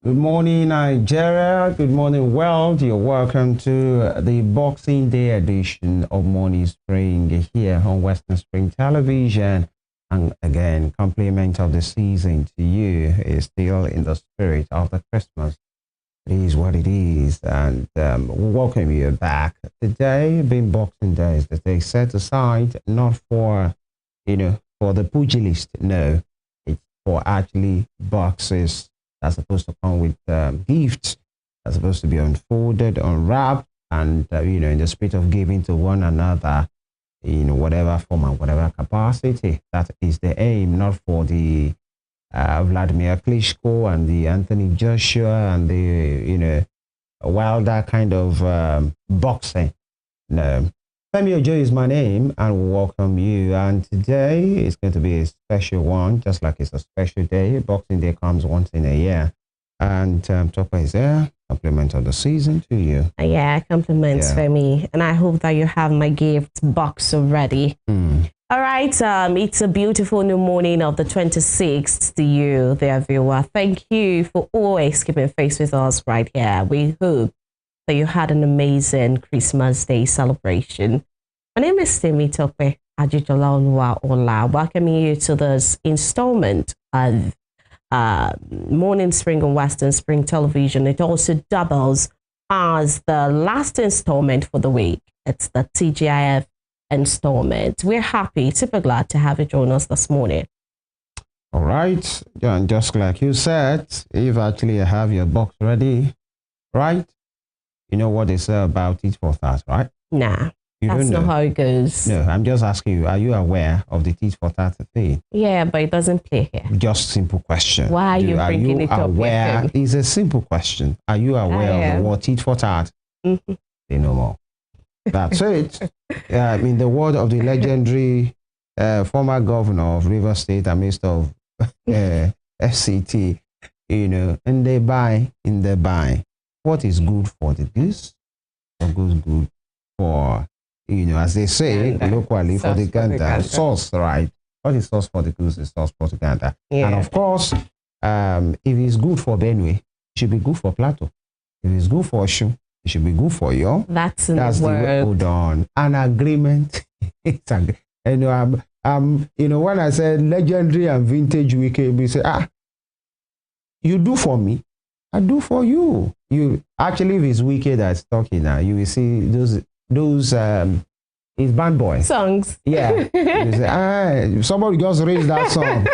Good morning, Nigeria. Good morning, world. You're welcome to the Boxing Day edition of Morning Spring here on Western Spring Television. And again, compliment of the season to you is still in the spirit of the Christmas. It is what it is, and we welcome you back. Today, being Boxing Day, is the day set aside not for, for the pugilist. No, it's for actually boxes that's supposed to come with gifts. That's supposed to be unfolded, unwrapped, and in the spirit of giving to one another, in whatever form and whatever capacity. That is the aim, not for the Vladimir Klitschko and the Anthony Joshua and the Wilder kind of boxing. No. Femi Ojo is my name, and we welcome you. And today is going to be a special one, just like it's a special day. Boxing Day comes once in a year. And Topper is there. Compliment of the season to you. Yeah, compliments for me. And I hope that you have my gift box already. All right, it's a beautiful new morning of the 26th to you, dear viewer. Thank you for always keeping faith with us right here. We hope that you had an amazing Christmas Day celebration. My name is Temi Tope Ajijola Ola, welcoming you to this installment of Morning Spring on Western Spring Television. It also doubles as the last installment for the week. It's the TGIF installment. We're happy, super glad to have you join us this morning. All right, and just like you said, if actually you have your box ready, right? You know what they say about it for that, right? Nah, that's not how it goes. No, I'm just asking you, are you aware of the teeth for that thing? Yeah, but it doesn't play here. Just simple question. Why are you bringing it up? It's a simple question. Are you aware of the word teeth for tat? Say no more. That's it. In the word of the legendary former governor of Rivers State and Minister of FCT, and they buy. What is good for the goose, what goes good for, as they say, locally, for the gander. Sauce, right? What is sauce for the goose is sauce for the gander. Yeah. And of course, if it's good for Benue, it should be good for Plateau. If it's good for Osun, it should be good for you. That's the word. Hold on. An agreement. When I said legendary and vintage weekend, we say, you do for me, I do for you. You actually, if it's wicked that's talking now, you will see those it's band boy songs. Yeah. You say, somebody just raised that song.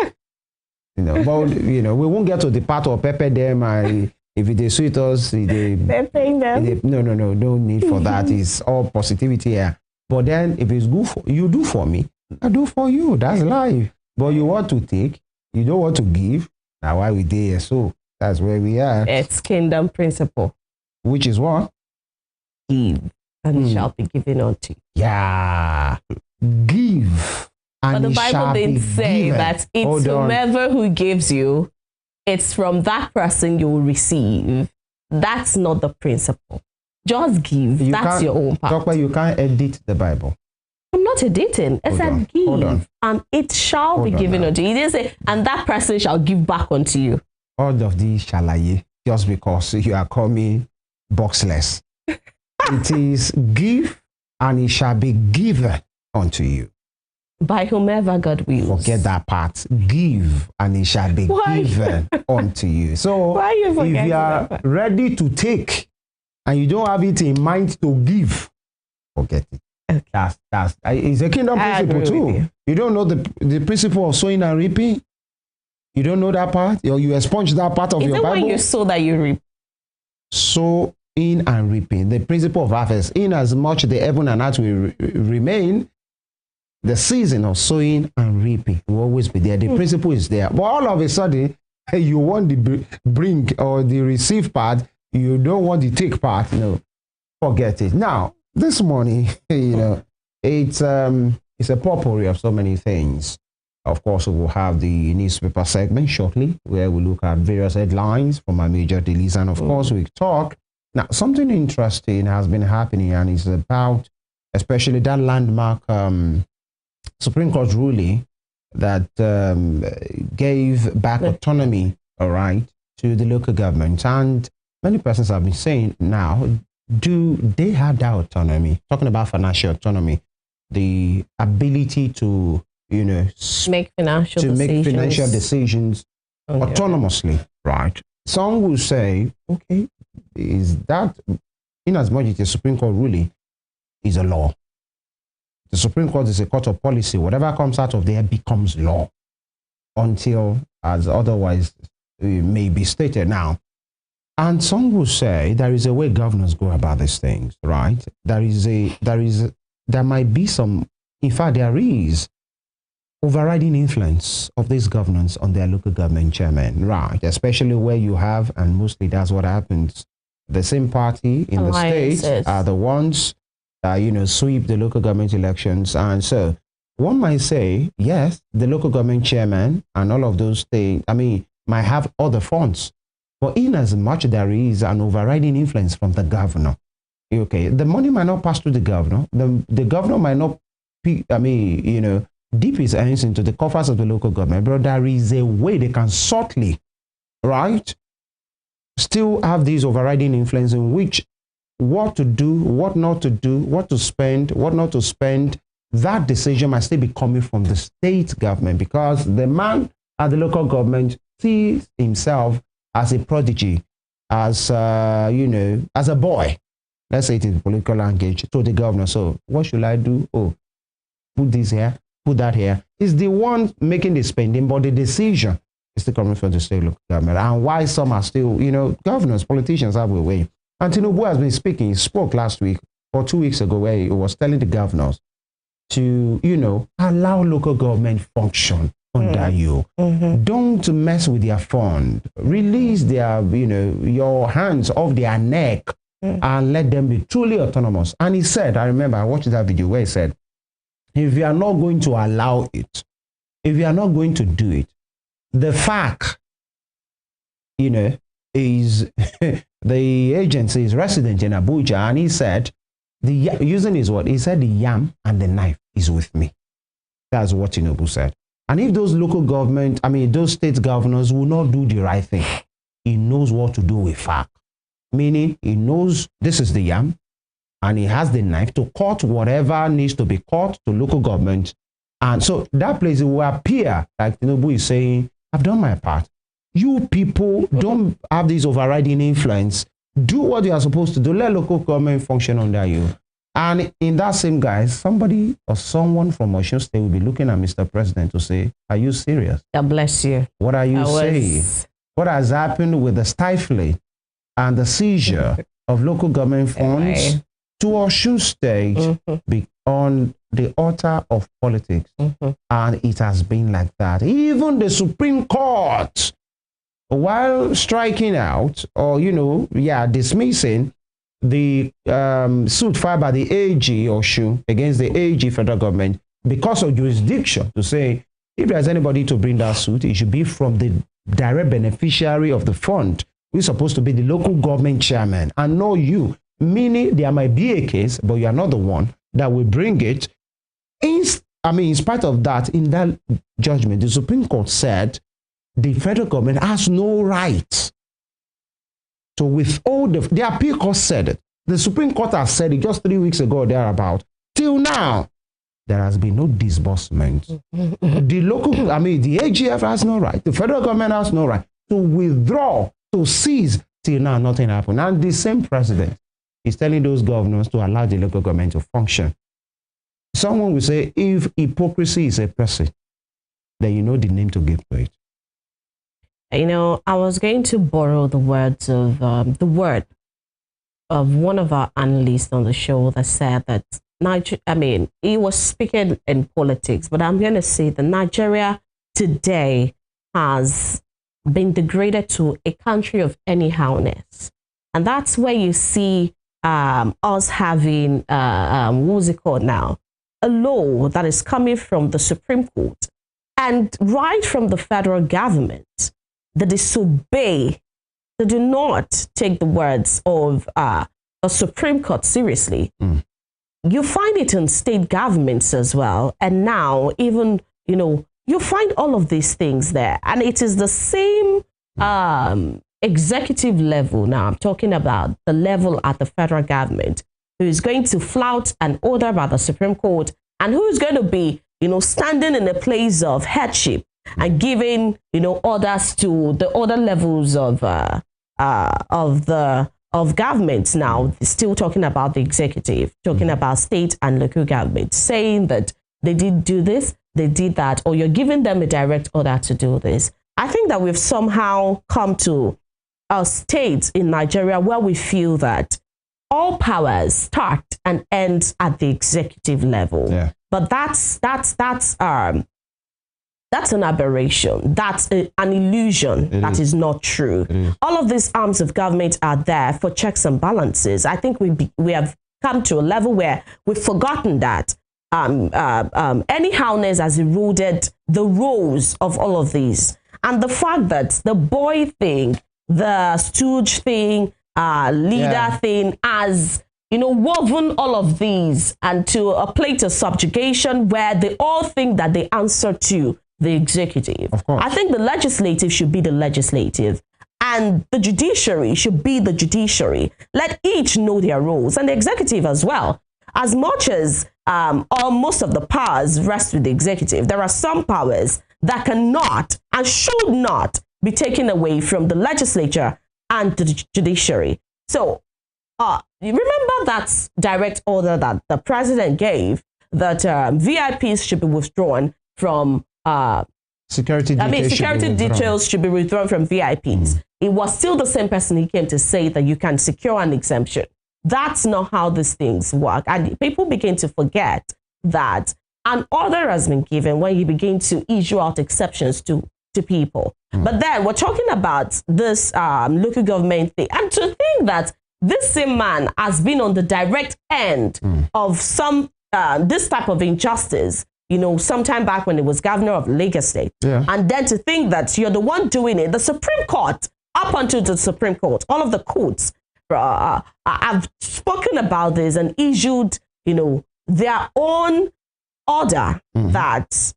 But we won't get to the part of pepper them and if they sweet us, peppering them. No, don't need for that. It's all positivity here. But then if it's good for you, do for me, I do for you. That's life. But you want to take, you don't want to give. Now why we there? So that's where we are. It's kingdom principle. Which is what? Give, and it shall be given unto you. Yeah. Give, and but the Bible didn't say that it's whomever who gives you, it's from that person you will receive. That's not the principle. Just give. That's your own part. Doctor, you can't edit the Bible. I'm not editing. I said give, and it shall be given unto you. He didn't say, and that person shall give back unto you. All of these shalaye, just because you are coming boxless. It is give, and it shall be given unto you. By whomever God wills. Forget that part. Give, and it shall be given unto you. So if you are ready to take, and you don't have it in mind to give, forget it. Okay. That's it's a kingdom principle too. You don't know the principle of sowing and reaping. You don't know that part, or you expunge that part of your Bible. When you sow that you reap. Sow in and reaping. The principle of harvest. In as much the heaven and earth will remain, the season of sowing and reaping will always be there. The principle is there. But all of a sudden, you want the bring or the receive part. You don't want the take part. No, forget it. Now, this morning, it's a potpourri of so many things. Of course, we will have the newspaper segment shortly, where we look at various headlines from our major dailies. And of course, we talk. Now, something interesting has been happening, and it's about especially that landmark Supreme Court ruling that gave back autonomy, all right, to the local government, and many persons have been saying now, do they have that autonomy? Talking about financial autonomy, the ability to, you know, make financial decisions autonomously, right? Some will say, okay, is that, in as much as the Supreme Court ruling is a law, the Supreme Court is a court of policy, whatever comes out of there becomes law until as otherwise may be stated now. And some will say there is a way governors go about these things, right? There might be some, in fact, there is overriding influence of this governance on their local government chairman, right? Especially where you have, and mostly that's what happens, the same party in the states are the ones that, you know, sweep the local government elections. And so one might say, yes, the local government chairman and all of those things, I mean, might have other funds. But in as much there is an overriding influence from the governor, okay, the money might not pass through the governor. The governor might not, I mean, you know, dip his hands into the coffers of the local government, but there is a way they can subtly, right, still have these overriding influence in which what to do, what not to do, what to spend, what not to spend. That decision might still be coming from the state government, because the man at the local government sees himself as a prodigy, as, you know, as a boy, let's say it in political language, to the governor. So what should I do? Oh, put this here, put that here. It's the one making the spending, but the decision is still coming from the state local government. And why some are still, you know, governors, politicians have a way. And Tinubu has been speaking. He spoke last week or 2 weeks ago where he was telling the governors to, you know, allow local government function under you. Don't mess with their fund. Release their, you know, your hands off their neck and let them be truly autonomous. And he said, I remember I watched that video where he said, if you are not going to allow it, if you are not going to do it, the fact, you know, is the agency is resident in Abuja, and he said, using his word, he said the yam and the knife is with me. That's what Tinubu said. And if those local government, I mean, those state governors will not do the right thing, he knows what to do with fact. Meaning, he knows this is the yam, and he has the knife to cut whatever needs to be cut to local government. And so that place will appear, like Tinubu is saying, I've done my part. You people don't have this overriding influence. Do what you are supposed to do. Let local government function under you. And in that same guise, somebody or someone from Osun State will be looking at Mr. President to say, are you serious? God bless you. What are you saying? What has happened with the stifling and the seizure of local government funds to Osun State on the altar of politics? And it has been like that. Even the Supreme Court, while striking out or, you know, dismissing the suit filed by the AG Osun against the AG federal government because of jurisdiction, to say if there's anybody to bring that suit, it should be from the direct beneficiary of the fund, who is supposed to be the local government chairman, and not you. Meaning there might be a case, but you are not the one that will bring it. In spite of that, in that judgment, the Supreme Court said the federal government has no right to withhold the appeal court said it. The Supreme Court has said it just 3 weeks ago, thereabout. Till now, there has been no disbursement. The local, the AGF has no right. The federal government has no right to withdraw, to seize. Till now, nothing happened. And the same president is telling those governors to allow the local government to function. Someone will say, if hypocrisy is a person, then you know the name to give to it. You know, I was going to borrow the words of one of our analysts on the show that said that he was speaking in politics, but I'm going to say that Nigeria today has been degraded to a country of anyhowness. And that's where you see us having, what's it called now? A law that is coming from the Supreme Court and right from the federal government that disobey, that do not take the words of the Supreme Court seriously. You find it in state governments as well. And now even, you know, you find all of these things there. And it is the same executive level, now I'm talking about the level at the federal government, who is going to flout an order by the Supreme Court and who is going to be, standing in a place of headship and giving, orders to the other levels of government. Now, still talking about the executive, talking about state and local government, saying that they did do this, they did that, or you're giving them a direct order to do this. I think that we've somehow come to a state in Nigeria where we feel that all powers start and end at the executive level. Yeah. But that's an aberration. That's an illusion. That is not true. All of these arms of government are there for checks and balances. I think we have come to a level where we've forgotten that anyhowness has eroded the roles of all of these. And the fact that the boy thing, the stooge thing, leader thing has, woven all of these into a plate of subjugation where they all think that they answer to the executive. Of course. I think the legislative should be the legislative and the judiciary should be the judiciary. Let each know their roles, and the executive as well. As much as or most of the powers rest with the executive, there are some powers that cannot and should not be taken away from the legislature and the judiciary. So you remember that direct order that the president gave that VIPs should be withdrawn from security details should be withdrawn from VIPs. It was still the same person he came to say that you can secure an exemption. That's not how these things work. And people begin to forget that an order has been given when you begin to issue out exceptions to people. But then we're talking about this local government thing. And to think that this same man has been on the direct end of some this type of injustice, sometime back when he was governor of Lagos State. Yeah. And then to think that you're the one doing it, the Supreme Court, up until the Supreme Court, all of the courts have spoken about this and issued, their own order that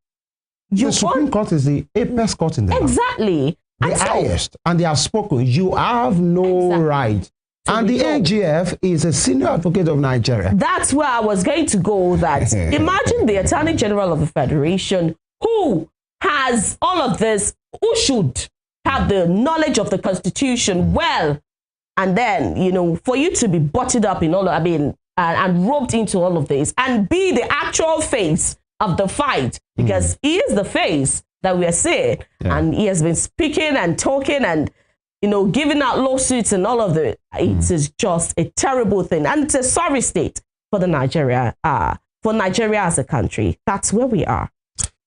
the Supreme Court is the apex court in the land. Exactly. The highest. And they have spoken. You have no right. And the AGF is a senior advocate of Nigeria. That's where I was going to go. That imagine the Attorney General of the Federation, who has all of this, who should have the knowledge of the Constitution well, and then, for you to be butted up in all of, and roped into all of this and be the actual face of the fight, because he is the face that we are seeing. Yeah. And he has been speaking and talking and, giving out lawsuits and all of it. It is just a terrible thing. And it's a sorry state for Nigeria as a country. That's where we are.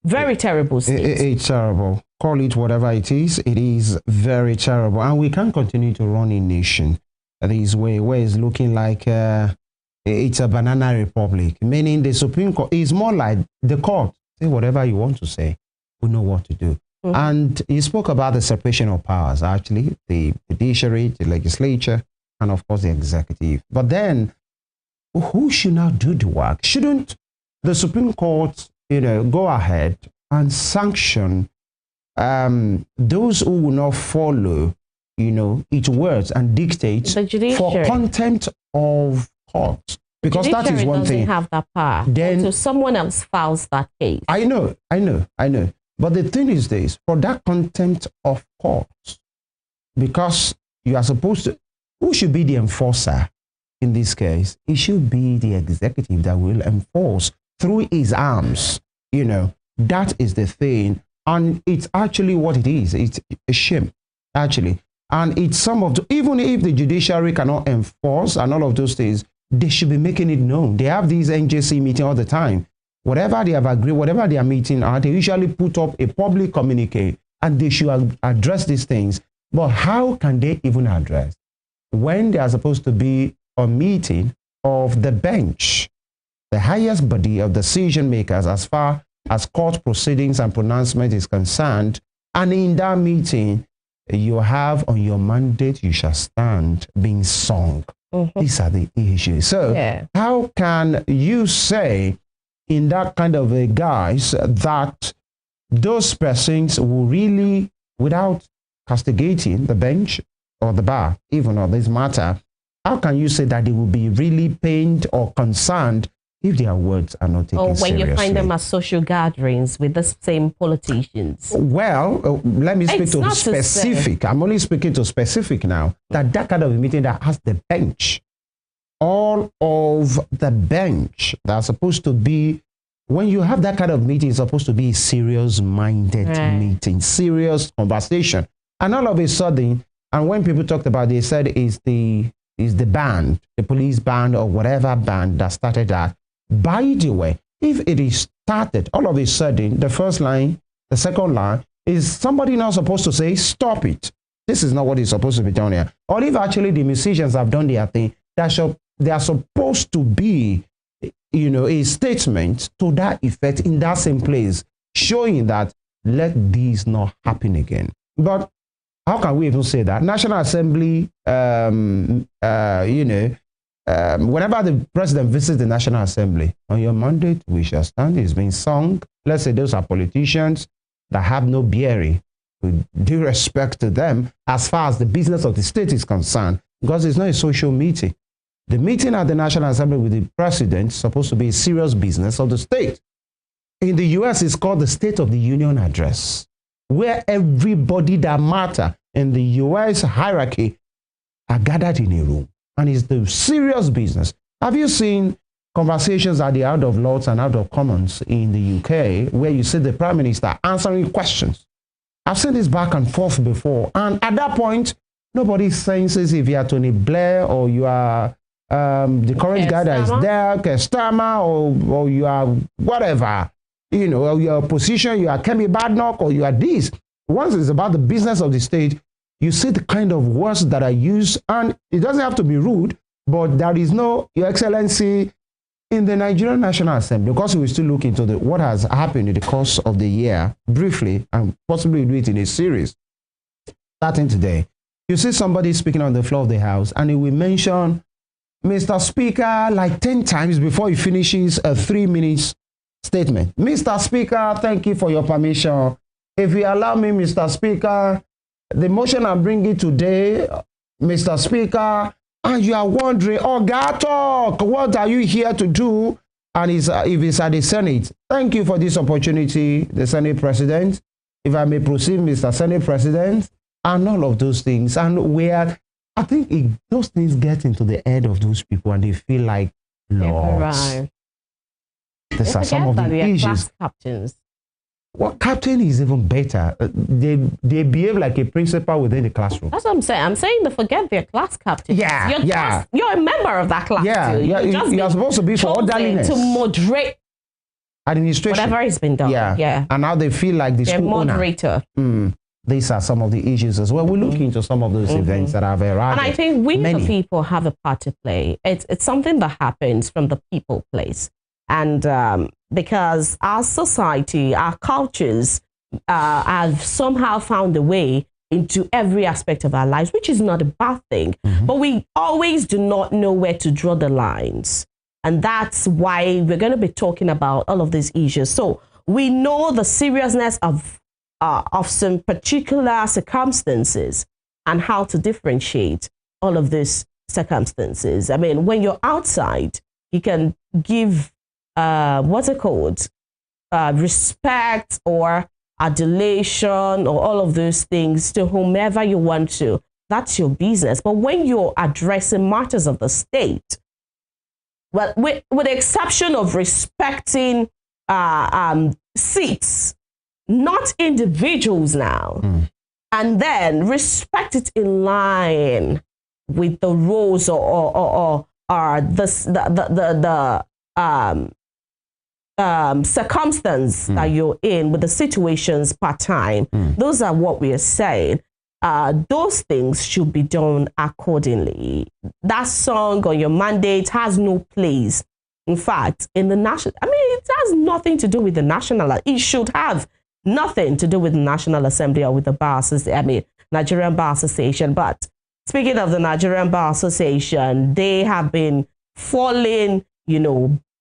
Very terrible state. It's terrible. Call it whatever it is. It is very terrible. And we can't continue to run a nation this way, where it's looking like it's a banana republic, meaning the Supreme Court is more like the court. Say whatever you want to say. We know what to do. And you spoke about the separation of powers, actually, the judiciary, the legislature, and of course the executive. But then, who should now do the work? Shouldn't the Supreme Court, go ahead and sanction those who will not follow, its words and dictate for contempt of court? Because that is one thing. Have that power. Then, so someone else files that case. I know. But the thing is this, for that contempt of court, because you are supposed to, who should be the enforcer in this case? It should be the executive that will enforce through his arms. That is the thing. And it's actually what it is. It's a shame, actually. And it's some of the, even if the judiciary cannot enforce and all of those things, they should be making it known. They have these NJC meetings all the time. Whatever they have agreed, whatever they are meeting at, they usually put up a public communique and they should address these things. But how can they even address when they are supposed to be a meeting of the bench, the highest body of decision makers as far as court proceedings and pronouncement is concerned? And in that meeting, you have on your mandate, you shall stand, being sung. These are the issues. So how can you say in that kind of a guise that those persons will really, without castigating the bench or the bar, even on this matter, how can you say that they will be really pained or concerned if their words are not taken seriously? Or when you find them at social gatherings with the same politicians. Well, let me speak to specific. I'm only speaking to specific now. That kind of a meeting that has the bench, all of the bench that's supposed to be, when you have that kind of meeting, it's supposed to be a serious-minded meeting, serious conversation. And all of a sudden, and when people talked about it, they said it's the band, the police band or whatever band that started that. By the way, if it is started, all of a sudden, the first line, the second line, is somebody now supposed to say, stop it. This is not what is supposed to be done here. Or if actually the musicians have done their thing, they are supposed to be, a statement to that effect in that same place, showing that let this not happen again. But how can we even say that? National Assembly, whenever the president visits the National Assembly, on your mandate, we shall stand, is being sung. Let's say those are politicians that have no bearing, with due respect to them, as far as the business of the state is concerned, because it's not a social meeting. The meeting at the National Assembly with the president is supposed to be a serious business of the state. In the US, it's called the State of the Union Address, where everybody that matter in the US hierarchy are gathered in a room. And it's the serious business. Have you seen conversations at the House of Lords and House of Commons in the UK where you see the Prime Minister answering questions? I've seen this back and forth before. And at that point, nobody senses if you are Tony Blair or you are the current guy that is there, Keir Starmer, or you are whatever, or your opposition, you are Kemi Badnoch, or you are this. Once it's about the business of the state, you see the kind of words that are used, and it doesn't have to be rude, but there is no, Your Excellency, in the Nigerian National Assembly, because we still look into what has happened in the course of the year, briefly, and possibly do it in a series, starting today. You see somebody speaking on the floor of the House, and he will mention Mr. Speaker like 10 times before he finishes a 3-minute statement. Mr. Speaker, thank you for your permission. If you allow me, Mr. Speaker, the motion I'm bringing today, Mr. Speaker, and you are wondering, oh, God, talk, what are you here to do? And if it's at the Senate, thank you for this opportunity, the Senate President. If I may proceed, Mr. Senate President, and all of those things. And I think those things get into the head of those people and they feel like, Lord, these are some of the issues. Class captains. Well, captain is even better. They behave like a principal within the classroom. That's what I'm saying. I'm saying they forget their class captain. Yeah, you're a member of that class. Yeah, too. You're supposed to be for orderliness, to moderate administration, whatever has been done. Yeah. And now they feel like the school moderator. These are some of the issues as well. We're looking into some of those events that have arrived. And I think we, the people, have a part to play. It's something that happens from the people place. And because our society, our cultures have somehow found a way into every aspect of our lives, which is not a bad thing. But we always do not know where to draw the lines. And that's why we're going to be talking about all of these issues. So we know the seriousness of some particular circumstances and how to differentiate all of these circumstances. I mean, when you're outside, you can give what's it called? Respect or adulation or all of those things to whomever you want to. That's your business. But when you're addressing matters of the state, well, with the exception of respecting seats, not individuals now, and then respect it in line with the rules or the circumstance that you're in, with the situations part time. Those are what we are saying. Those things should be done accordingly. That song on your mandate has no place. In fact, in the national, it has nothing to do with the national. It should have nothing to do with the National Assembly or with the Bar Association, Nigerian Bar Association. But speaking of the Nigerian Bar Association, they have been falling,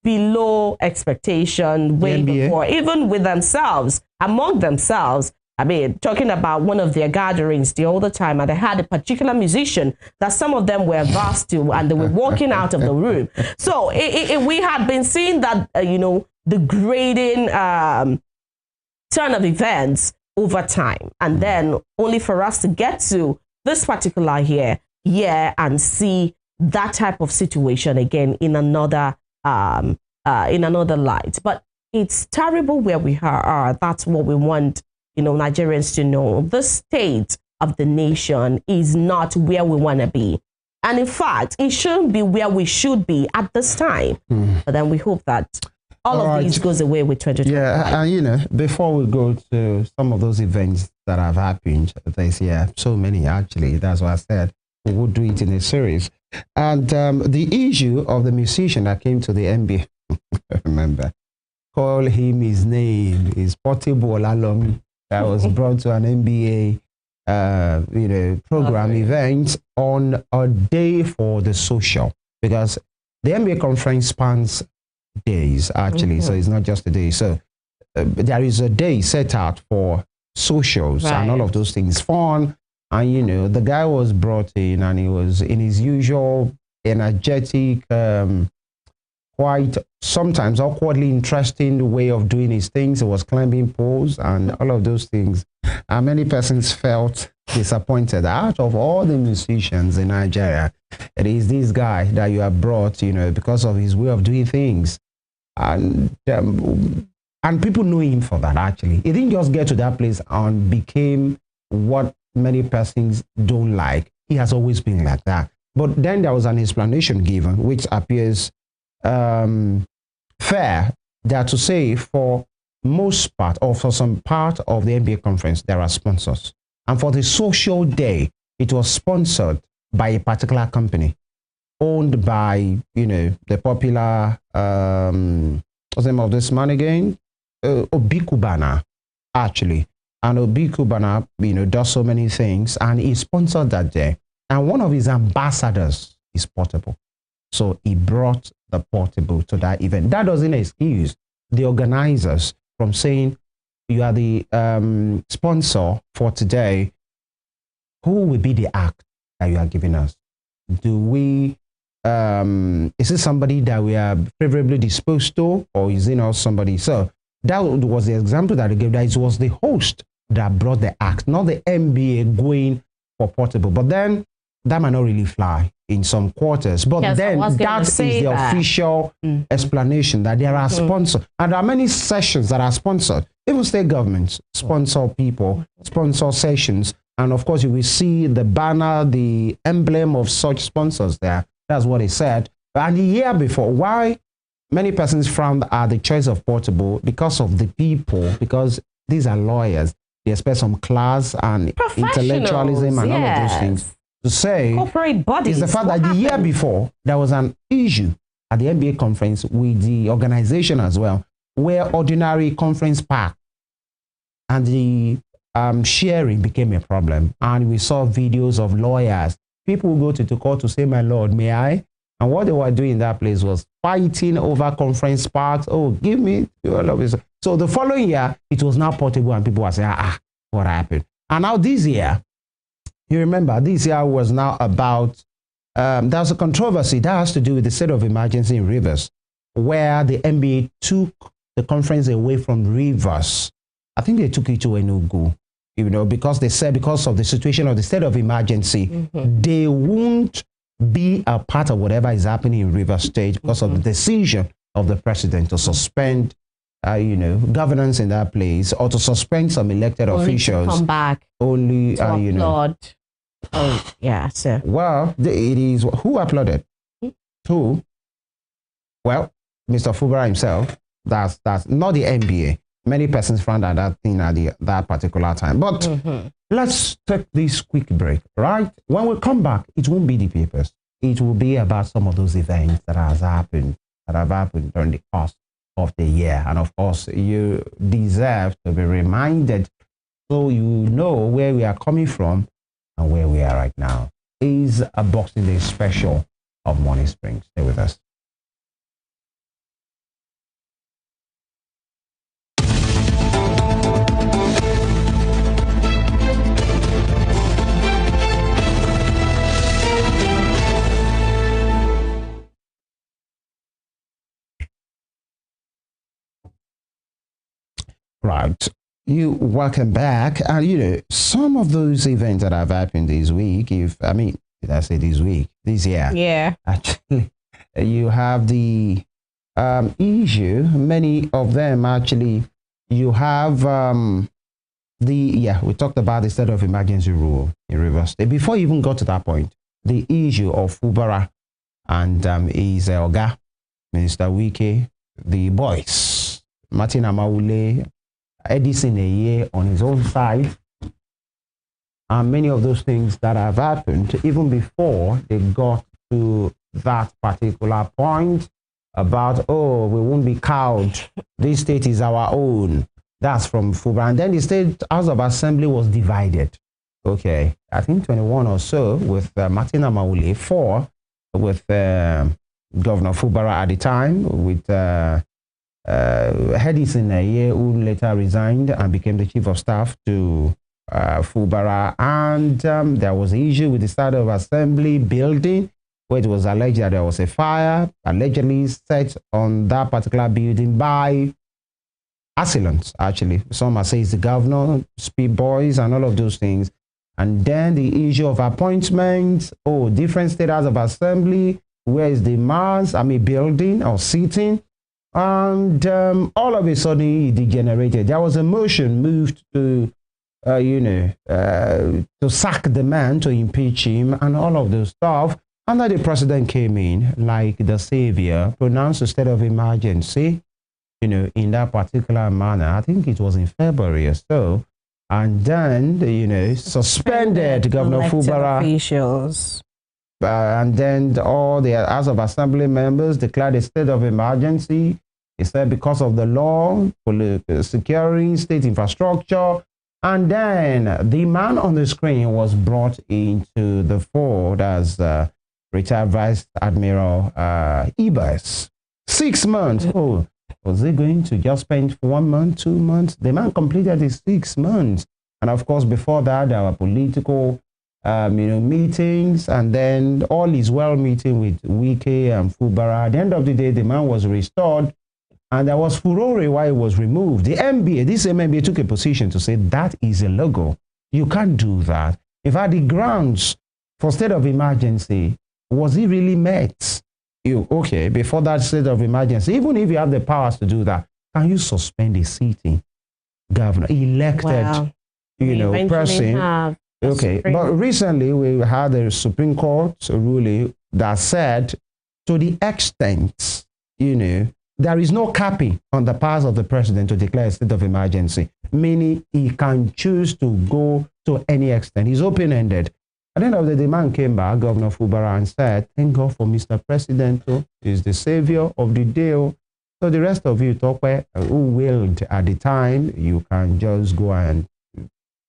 below expectation way before, even with themselves, among themselves. I mean, talking about one of their gatherings the other time, and they had a particular musician that some of them were averse to, and they were walking out of the room. So we had been seeing that, you know, the grading turn of events over time, and then only for us to get to this particular year and see that type of situation again in another light. But it's terrible where we are. That's what we want, you know, Nigerians to know. The state of the nation is not where we want to be. And in fact, it shouldn't be where we should be at this time. But then we hope that all of these goes away with 2020. Yeah, and you know, before we go to some of those events that have happened this year, so many actually, that's what I said, we will do it in a series. And the issue of the musician that came to the NBA, remember, call him his name, is Portable Olalomi, that was brought to an NBA you know, program event on a day for the social, because the NBA conference spans days actually, so it's not just a day. So there is a day set out for socials and all of those things, fun. And you know, the guy was brought in and he was in his usual energetic, quite sometimes awkwardly interesting way of doing his things. He was climbing poles and all of those things. And many persons felt disappointed. Out of all the musicians in Nigeria, it is this guy that you have brought, you know, because of his way of doing things. And people know him for that, actually. He didn't just get to that place and became what many persons don't like. He has always been like that. But then there was an explanation given, which appears fair, that to say for most part or for some part of the NBA conference, there are sponsors. And for the social day, it was sponsored by a particular company owned by, you know, the popular, what's the name of this man again? Obi Kubana, actually. And Obi Kubana, you know, does so many things, and he sponsored that day. And one of his ambassadors is Portable. So he brought the Portable to that event. That doesn't excuse the organizers from saying, you are the sponsor for today. Who will be the act that you are giving us? Do we, is it somebody that we are favorably disposed to, or is it not somebody? So that was the example that I gave, that it was the host that brought the act, not the NBA going for Portable. But then that might not really fly in some quarters. But yes, then that is the official explanation, that there are sponsors. And there are many sessions that are sponsored. Even state governments sponsor people, sponsor sessions. And of course, you will see the banner, the emblem of such sponsors there. That's what he said. And the year before, why many persons frowned at the choice of Portable? Because of the people, because these are lawyers. They expect some class and intellectualism and all of those things. To say corporate bodies, is the fact that the year before, there was an issue at the NBA conference with the organization as well, where ordinary conference park and the sharing became a problem. And we saw videos of lawyers. People who go to the court to say, my Lord, may I? And what they were doing in that place was fighting over conference parks. Oh, give me all of this. So the following year, it was now Portable, and people were saying, what happened? And now this year, you remember, this year was now about, there's a controversy that has to do with the state of emergency in Rivers, where the NBA took the conference away from Rivers. I think they took it to Enugu, you know, because they said because of the situation of the state of emergency, they won't be a part of whatever is happening in Rivers State because of the decision of the president to suspend, you know, governance in that place, or to suspend some elected officials. To come back. Only, you know. Oh, yeah, sir. Well, it is who applauded? Who? Well, Mr. Fubara himself. That's not the NBA. Many persons found out that thing at that particular time. But let's take this quick break, right? When we come back, it won't be the papers. It will be about some of those events that have happened during the course of the year. And of course, you deserve to be reminded so you know where we are coming from and where we are right now. Is a Boxing Day special of Morning Spring. Stay with us. Right. You welcome back. And some of those events that have happened this week, did I say this week? This year. Yeah. Actually, you have the issue. Many of them actually, you have we talked about the state of emergency rule in Rivers State. Before you even got to that point, the issue of Fubara and his Oga, Minister Wike, the boys, Martin Amaule, Edison Eye on his own side, and many of those things that have happened even before they got to that particular point about, oh, we won't be cowed. This state is our own. That's from Fubara. And then the State House of Assembly was divided. Okay, I think 21 or so with Martin Amaule, 4 with Governor Fubara at the time, with Edison Eye, who later resigned and became the chief of staff to Fubara. And there was an issue with the State of Assembly building, where it was alleged that there was a fire allegedly set on that particular building by assailants, actually. Some are saying it's the governor, speed boys, and all of those things. And then the issue of appointments, different State House of Assembly, where is the building or seating? And all of a sudden it degenerated. There was a motion moved to sack the man, to impeach him, and all of those stuff. And then the president came in like the savior, pronounced a state of emergency, in that particular manner. I think it was in February or so. And then, suspended Governor Fubara officials. And then all the House of Assembly members declared a state of emergency. He said because of the law, securing state infrastructure. And then the man on the screen was brought into the fold as retired Vice Admiral Ibas. 6 months. Oh, was he going to just spend 1 month, 2 months? The man completed his 6 months. And of course, before that, there were political meetings, and then all is well meeting with Wike and Fubara. At the end of the day, the man was restored, and there was furore why he was removed. The MBA, this MBA took a position to say that is illegal. You can't do that. In fact, the grounds for state of emergency, was it really met? Before that state of emergency, even if you have the powers to do that, can you suspend a sitting governor, elected, person? Okay, but recently we had a Supreme Court ruling that said, to the extent, there is no capping on the powers of the president to declare a state of emergency, meaning he can choose to go to any extent. He's open-ended. At the end of the day, the man came back, Governor Fubara, and said, thank God for Mr. President, who is the savior of the day. So the rest of you, Tokwe, who willed at the time, you can just go and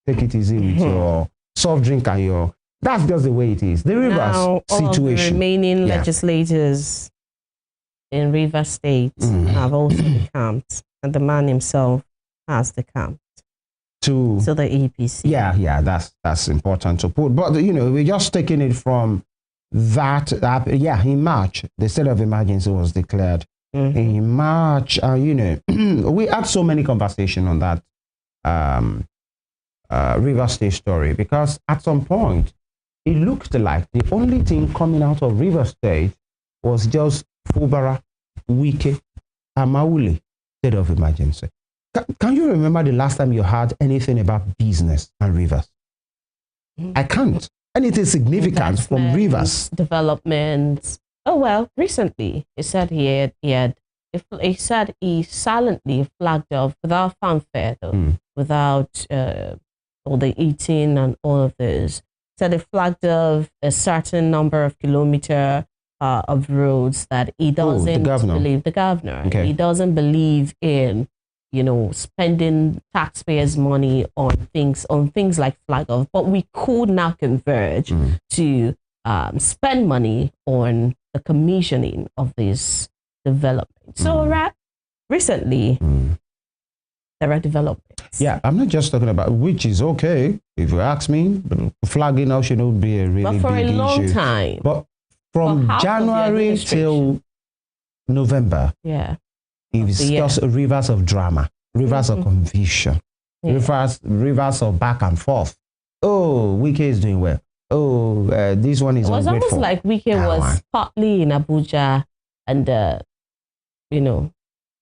take it easy with your soft drink and your... That's just the way it is. The Rivers situation. All the remaining legislators in Rivers State have also decamped, and the man himself has decamped to the APC. Yeah, that's important to put. But we're just taking it from that. In March, the state of emergency was declared. In March, we had so many conversations on that Rivers State story, because at some point it looked like the only thing coming out of Rivers State was just Fubara, Wike, Amaule state of emergency. Can you remember the last time you heard anything about business and Rivers? I can't. Anything significant from Rivers? Development. Oh, well, recently he said he said he silently flagged off without fanfare, though, without all the eating and all of this. Said he flagged off a certain number of kilometers of roads that he doesn't believe, the governor. Okay. He doesn't believe in, spending taxpayers' money on things like flag off. But we could now converge to spend money on the commissioning of this development. So recently, there are developments. Yeah, I'm not just talking about, which is okay, if you ask me, but flagging out should not be a really big issue. But for a long time. But from January till November, it's just rivers of drama. rivers of confusion, rivers of back and forth. Oh, Wike is doing well. Oh, this one is ungrateful. It was almost like Wike was partly in Abuja and, you know,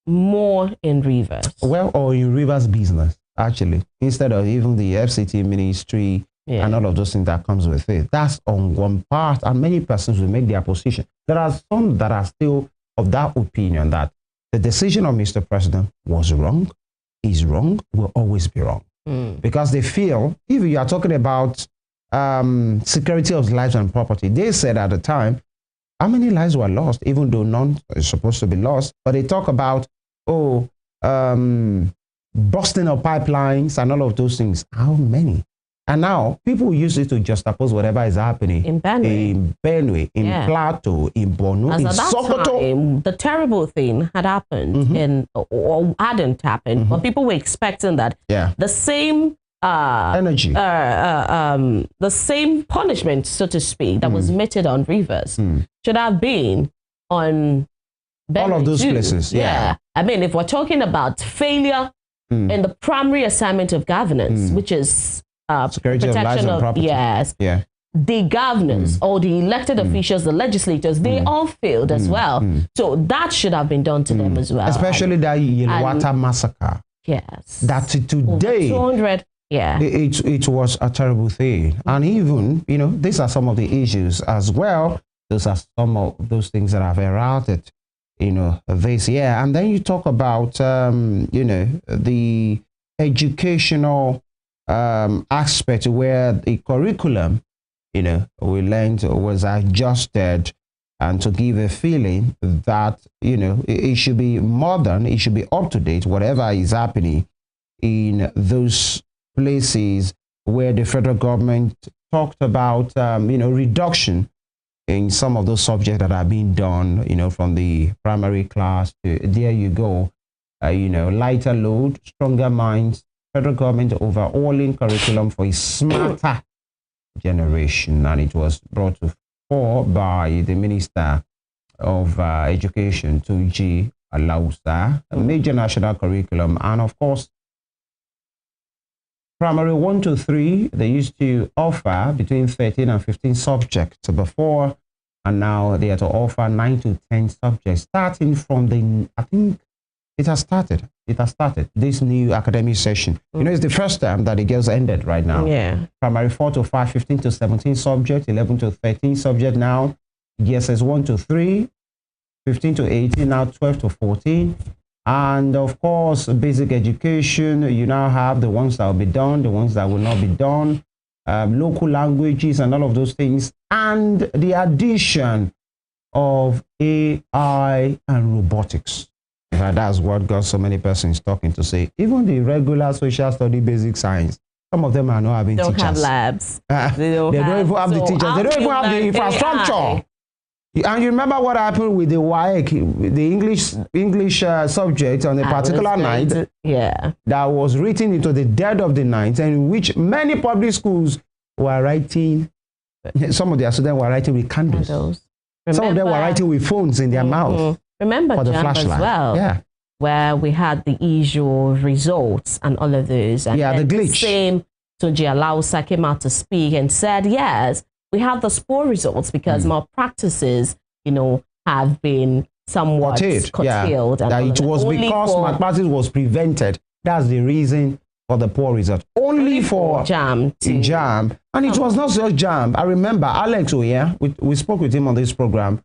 more in Rivers. Well, or in Rivers business, actually, instead of even the FCT ministry and all of those things that comes with it. That's on one part, and many persons will make their position. There are some that are still of that opinion that the decision of Mr. President was wrong, is wrong, will always be wrong. Because they feel, if you are talking about security of lives and property, they said at the time, how many lives were lost, even though none is supposed to be lost, but they talk about, busting of pipelines and all of those things. How many? And now people use it to juxtapose whatever is happening in Benue, in Plateau, in Borno, in Sokoto. The terrible thing had happened or hadn't happened, but people were expecting that the same energy, the same punishment, so to speak, that was meted on Rivers should have been on Benue all of those places. I mean, if we're talking about failure in the primary assignment of governance, which is security of lives and property. The governors or the elected officials, the legislators, they all failed as well. So that should have been done to them as well. Especially that Yelwata massacre. Yes. That today, 200. It was a terrible thing. And even, you know, these are some of the issues as well. Those are some of those things that have errated, you know, this year. And then you talk about, you know, the educational aspect where the curriculum, you know, we learned was adjusted and to give a feeling that, you know, it should be modern, it should be up to date, whatever is happening in those places where the federal government talked about, you know, reduction in some of those subjects that are being done, you know, from the primary class to there you go, you know, lighter load, stronger minds, federal government overhauling curriculum for a smarter generation, and it was brought to fore by the Minister of Education, Tuji Alausa, a major national curriculum, and of course, primary 1 to 3, they used to offer between 13 and 15 subjects before, and now they are to offer 9 to 10 subjects, starting from the, I think it has started. It has started this new academic session. You know, it's the first time that the girls ended right now. Primary 4 to 5, 15 to 17 subjects, 11 to 13 subjects now. GSS 1 to 3, 15 to 18, now 12 to 14. And of course, basic education, you now have the ones that will be done, the ones that will not be done, local languages and all of those things, and the addition of AI and robotics. That's what got so many persons talking to say. Even the regular social study basic science, some of them are not having teachers. They don't have labs. They don't even have the teachers. They don't even have the infrastructure. AI. And you remember what happened with the WAEC, the English subject on a particular night that was written into the dead of the night, and in which many public schools were writing, some of their students were writing with candles. Some of them were writing with phones in their mouth. Remember for the flashlight as well, where we had the issue results and all of those. And the glitch. Same Tunji Alausa came out to speak and said, yes, we have the poor results because malpractices, you know, have been somewhat curtailed. And that it was because malpractice was prevented. That's the reason for the poor result. Only for JAMB. And it was not just JAMB. I remember Alex Oye, we spoke with him on this program.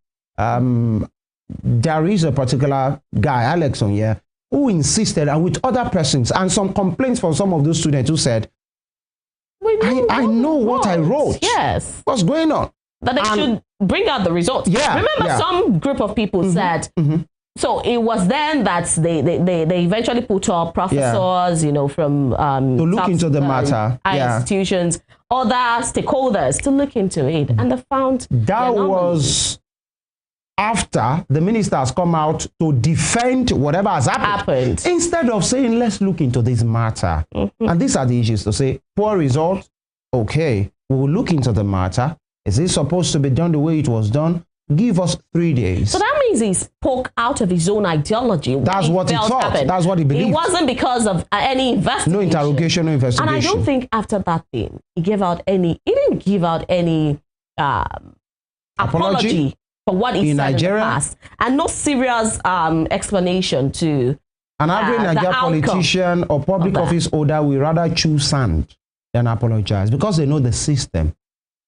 There is a particular guy, Alex Oye, who insisted, and with other persons, and some complaints from some of those students who said, I know what I wrote. Yes. What's going on? That they should bring out the results. Remember some group of people said, so it was then that they eventually put up professors, you know, from to look into the matter, institutions, other stakeholders to look into it, and they found that was after the minister has come out to defend whatever has happened. Instead of saying, let's look into this matter. And these are the issues to say, poor result, okay, we will look into the matter. Is it supposed to be done the way it was done? Give us 3 days. So that means he spoke out of his own ideology. That's what he thought. Happened. That's what he believed. It wasn't because of any investigation. No interrogation, no investigation. And I don't think after that thing, he didn't give out any apology for what he said Nigeria? In the past. And no serious explanation to an average Nigerian politician or public office holder will rather choose sand than apologize because they know the system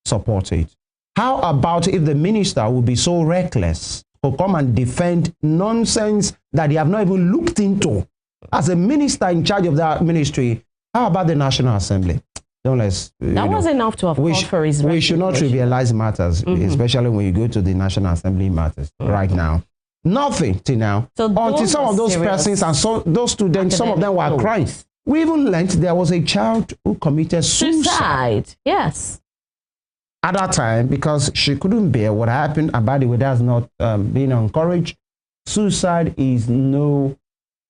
supports it. How about if the minister will be so reckless to come and defend nonsense that they have not even looked into? As a minister in charge of that ministry, how about the National Assembly? Don't let's. That was enough to have called for his We should not trivialize matters, especially when you go to the National Assembly matters right now. Nothing till now. So until some of those persons and those students, some of them were crying. We even learned there was a child who committed suicide. Yes. At that time, because she couldn't bear what happened, and by the way, that's not being encouraged. Suicide is no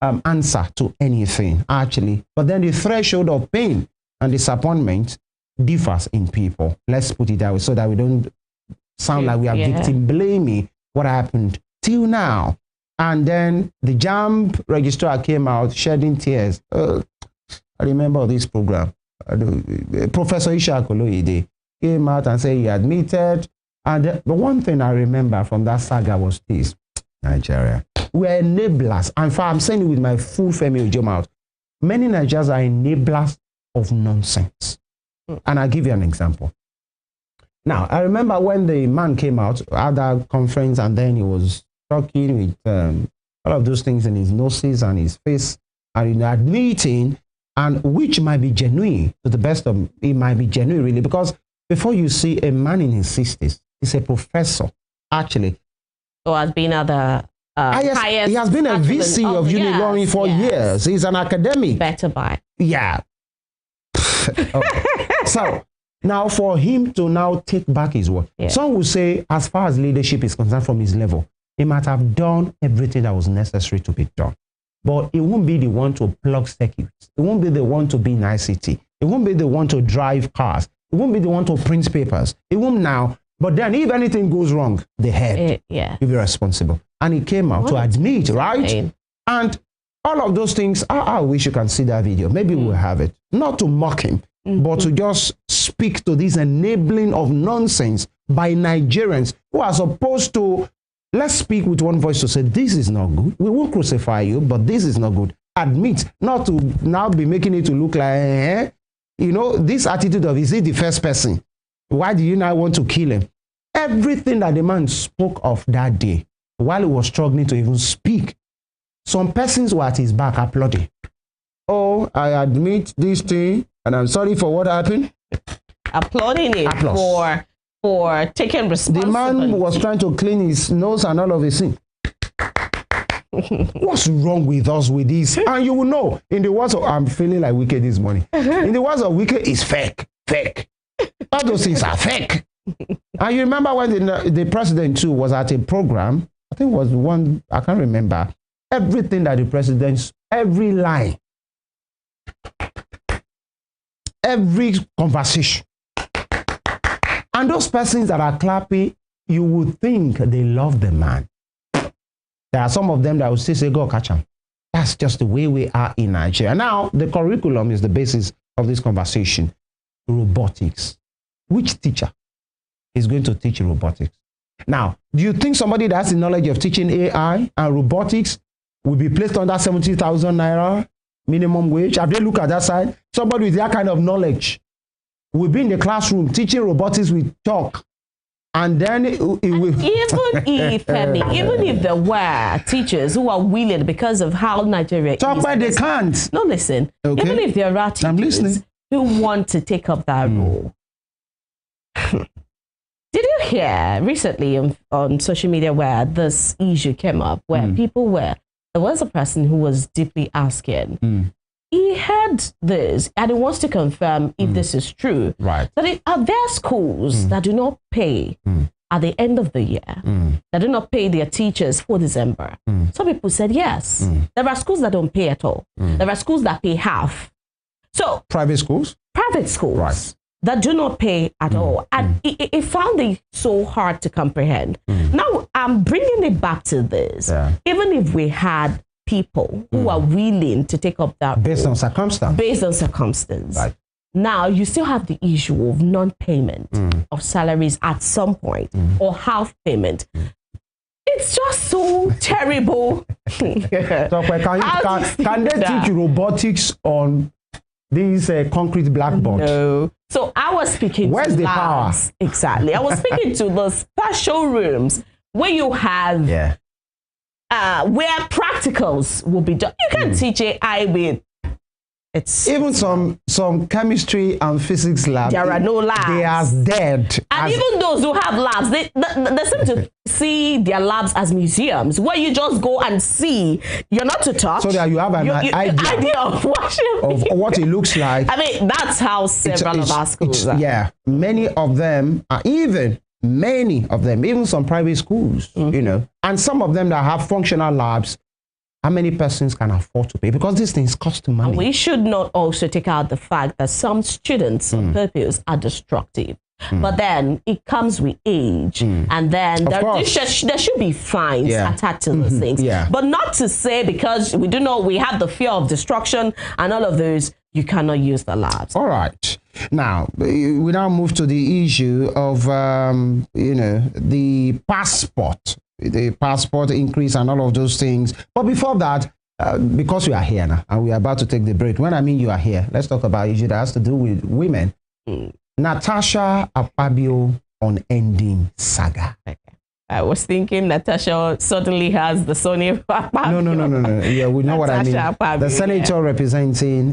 answer to anything, actually. But then the threshold of pain and disappointment differs in people. Let's put it that way so that we don't sound like we are victim blaming what happened till now. And then the JAMB registrar came out shedding tears. I remember this program. Professor Isha Koloide came out and said he admitted. And the one thing I remember from that saga was this: Nigeria, we're enablers. And I'm saying it with my full Femi Ojo mouth. Many Nigerians are enablers of nonsense. And I'll give you an example. Now, I remember when the man came out at that conference and then he was talking with all of those things in his noses and his face and admitting, and which might be genuine to the best of it, might be genuine really, because before you see a man in his 60s, he's a professor, actually. So has been at the highest. He has been a VC of Unilorin for years. He's an academic. Better buy. Yeah. Okay. So now for him to now take back his word, some will say, as far as leadership is concerned from his level, he might have done everything that was necessary to be done. But it won't be the one to plug circuits. It won't be the one to be in ICT. It won't be the one to drive cars. It won't be the one to print papers. It won't now. But then if anything goes wrong, the head will be responsible. And he came out to admit, right? And all of those things, I wish you can see that video. Maybe we'll have it. Not to mock him, but to just speak to this enabling of nonsense by Nigerians who are supposed to, let's speak with one voice to say, this is not good. We won't crucify you, but this is not good. Admit, not to now be making it to look like, you know, this attitude of, is he the first person? Why do you now want to kill him? Everything that the man spoke of that day, while he was struggling to even speak, some persons were at his back applauding. Oh, I admit this thing, and I'm sorry for what happened. Applauding it for taking responsibility. The man was trying to clean his nose and all of his thing. What's wrong with us with this? And you will know, in the words of, I'm feeling like Wicked this morning. In the words of Wicked, it's fake. All those things are fake. And you remember when the president too was at a program, I think it was one, I can't remember, everything that the president, every line, every conversation. And those persons that are clapping, you would think they love the man. There are some of them that will still say, go catch him. That's just the way we are in Nigeria. Now, the curriculum is the basis of this conversation. Robotics. Which teacher is going to teach robotics? Now, do you think somebody that has the knowledge of teaching AI and robotics will be placed under 70,000 naira minimum wage? Have they looked at that side? Somebody with that kind of knowledge will be in the classroom teaching robotics with chalk. And then it will... even if there were teachers who are willing, because of how Nigeria talk is... Talk they can't. No, listen. Okay. Even if there are teachers who want to take up that role. Did you hear recently on social media where this issue came up, where there was a person who was deeply asking, he heard this and he wants to confirm if this is true. Right. That are there schools that do not pay at the end of the year, that do not pay their teachers for December? Some people said yes. There are schools that don't pay at all. There are schools that pay half. So private schools? Private schools. Right. that do not pay at all. And it found it so hard to comprehend. Now, I'm bringing it back to this. Yeah. Even if we had people who are willing to take up that based role, on circumstance. Based on circumstance. Right. Now, you still have the issue of non-payment of salaries at some point or half payment. It's just so terrible. So, can they teach robotics on these concrete blackboards? No. So I was speaking Where's to the labs. power? Exactly. I was speaking to the special rooms where you have where practicals will be done. You can teach AI with even some chemistry and physics labs. There are no labs. They are dead. And even those who have labs, they seem to see their labs as museums where you just go and see. You're not to touch. So that you have an idea of what it looks like. I mean, that's how several of our schools are. Yeah, many of them are even some private schools, you know, and some of them that have functional labs. How many persons can afford to pay? Because these things cost money. And we should not also take out the fact that some students on purpose are destructive. But then it comes with age. And then there should be fines attached to those things. But not to say because we have the fear of destruction and all of those, you cannot use the labs. All right. Now, we now move to the issue of, the passport increase and all of those things. But before that, because we are here now and we are about to take the break, when I mean you are here, let's talk about an issue that has to do with women. Natasha Akpabio on ending saga. Okay. I was thinking Natasha certainly has the Sony Akpabio. No. Yeah, we know what I mean. Akpabio, the senator representing,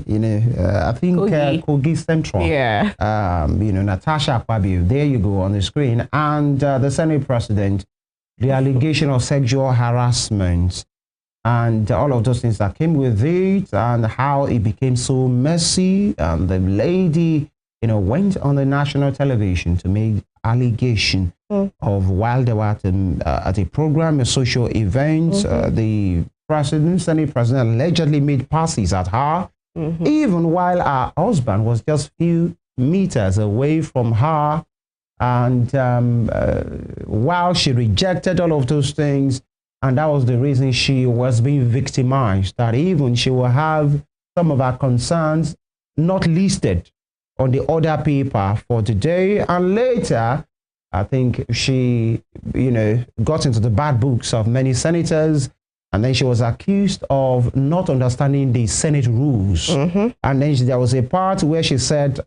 I think Kogi Central. Yeah. Natasha Akpabio. There you go on the screen, and the Senate president. The allegation of sexual harassment and all of those things that came with it, and how it became so messy. The lady, went on the national television to make allegation of while they were at a program, a social event, the Senate president allegedly made passes at her, even while her husband was just few meters away from her. And while she rejected all of those things, and that was the reason she was being victimized, that even she will have some of her concerns not listed on the order paper for today. And later, I think she, got into the bad books of many senators, and then she was accused of not understanding the Senate rules. And then there was a part where she said,